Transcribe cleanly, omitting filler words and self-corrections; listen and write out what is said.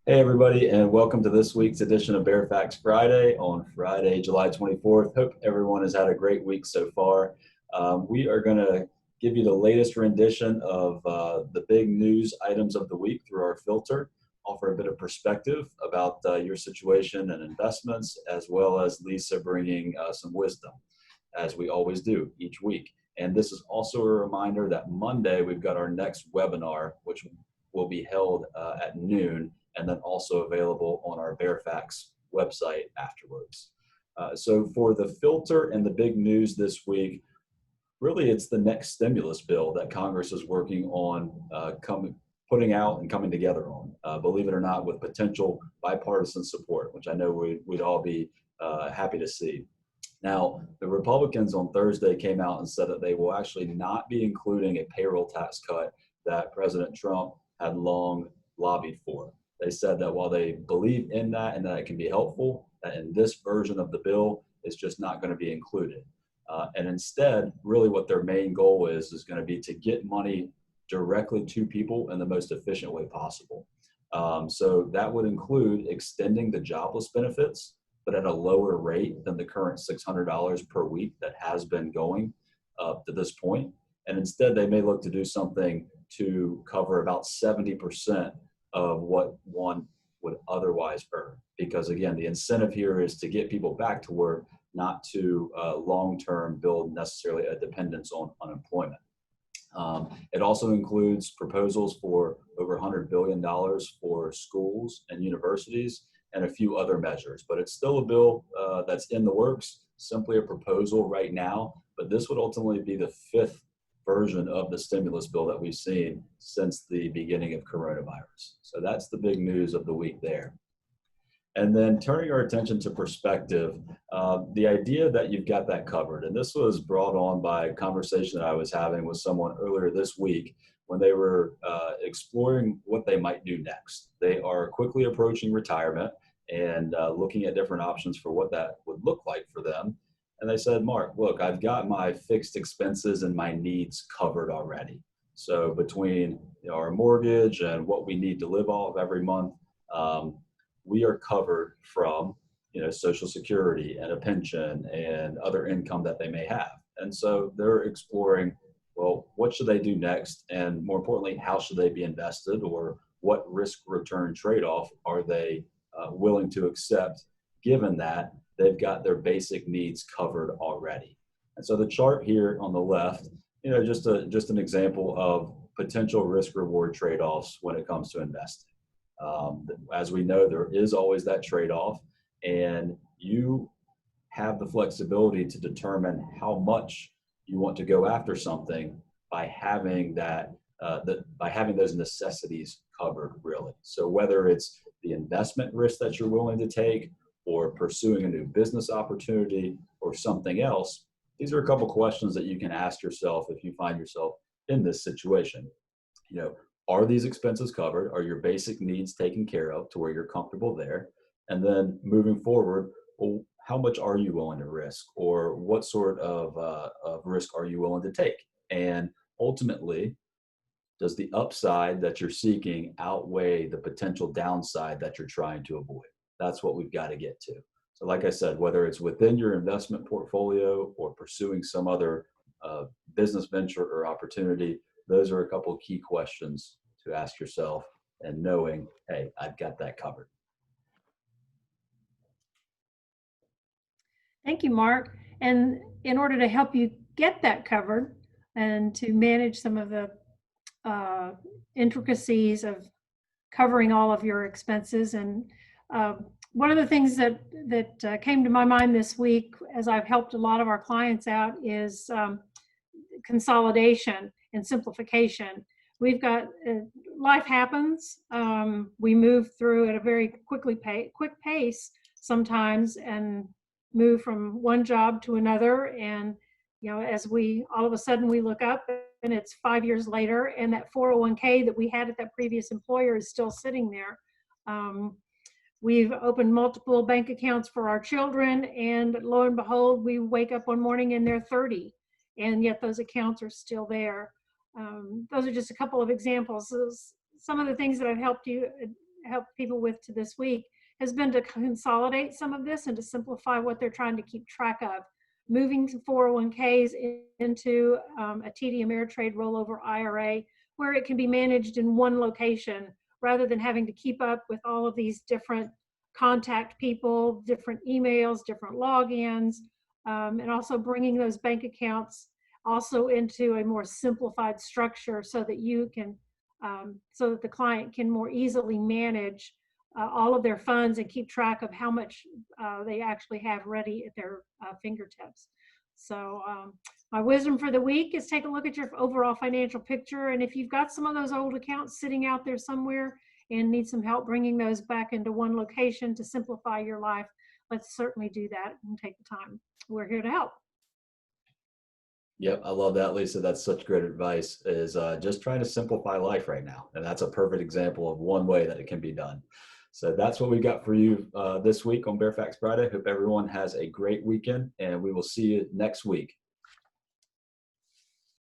Hey, everybody, and welcome to this week's edition of Bear Facts Friday on Friday, July 24th. Hope everyone has had a great week so far. We are going to give you the latest rendition of the big news items of the week through our filter, offer a bit of perspective about your situation and investments, as well as Lisa bringing some wisdom, as we always do each week. And this is also a reminder that Monday we've got our next webinar, which will be held at noon and then also available on our Bearfax website afterwards. So for the filter and the big news this week, really it's the next stimulus bill that Congress is working on putting out and coming together on, believe it or not, with potential bipartisan support, which I know we'd all be happy to see. Now, the Republicans on Thursday came out and said that they will actually not be including a payroll tax cut that President Trump had long lobbied for. They said that while they believe in that and that it can be helpful, that in this version of the bill, it's just not going to be included. And instead, really what their main goal is going to be to get money directly to people in the most efficient way possible. So that would include extending the jobless benefits, but at a lower rate than the current $600 per week that has been going up to this point. And instead, they may look to do something to cover about 70% of what one would otherwise earn. Because again, the incentive here is to get people back to work, not to long-term build necessarily a dependence on unemployment. It also includes proposals for over $100 billion for schools and universities and a few other measures. But it's still a bill that's in the works, simply a proposal right now. But this would ultimately be the fifth version of the stimulus bill that we've seen since the beginning of coronavirus. So that's the big news of the week there. And then turning our attention to perspective, the idea that you've got that covered, and this was brought on by a conversation that I was having with someone earlier this week when they were exploring what they might do next. They are quickly approaching retirement and looking at different options for what that would look like for them. And they said, Mark, look, I've got my fixed expenses and my needs covered already. So between our mortgage and what we need to live off every month, we are covered from Social Security and a pension and other income that they may have. And so they're exploring, well, what should they do next? And more importantly, how should they be invested, or what risk return trade-off are they willing to accept, given that they've got their basic needs covered already. And so the chart here on the left, just an example of potential risk reward trade-offs when it comes to investing. As we know, there is always that trade-off, and you have the flexibility to determine how much you want to go after something by having by having those necessities covered, really. So whether it's the investment risk that you're willing to take, or pursuing a new business opportunity, or something else, these are a couple questions that you can ask yourself if you find yourself in this situation. Are these expenses covered? Are your basic needs taken care of to where you're comfortable there? And then moving forward, well, how much are you willing to risk, or what sort of risk are you willing to take? And ultimately, does the upside that you're seeking outweigh the potential downside that you're trying to avoid? That's what we've got to get to. So like I said, whether it's within your investment portfolio or pursuing some other business venture or opportunity, those are a couple of key questions to ask yourself, and knowing, hey, I've got that covered. Thank you, Mark. And in order to help you get that covered and to manage some of the intricacies of covering all of your expenses, and one of the things that came to my mind this week as I've helped a lot of our clients out is consolidation and simplification. We've got life happens. We move through at a very quick pace sometimes, and move from one job to another. And as we all of a sudden we look up and it's 5 years later, and that 401k that we had at that previous employer is still sitting there. We've opened multiple bank accounts for our children, and lo and behold, we wake up one morning and they're 30, and yet those accounts are still there. Those are just a couple of examples. Some of the things that I've helped you help people with to this week has been to consolidate some of this and to simplify what they're trying to keep track of. Moving 401ks into a TD Ameritrade rollover IRA where it can be managed in one location rather than having to keep up with all of these different contact people, different emails, different logins, and also bringing those bank accounts also into a more simplified structure so that you can, so that the client can more easily manage all of their funds and keep track of how much they actually have ready at their fingertips. So my wisdom for the week is take a look at your overall financial picture. And if you've got some of those old accounts sitting out there somewhere and need some help bringing those back into one location to simplify your life, let's certainly do that and take the time. We're here to help. Yep, I love that, Lisa. That's such great advice, is just trying to simplify life right now. And that's a perfect example of one way that it can be done. So that's what we've got for you this week on Fairfax Friday. Hope everyone has a great weekend, and we will see you next week.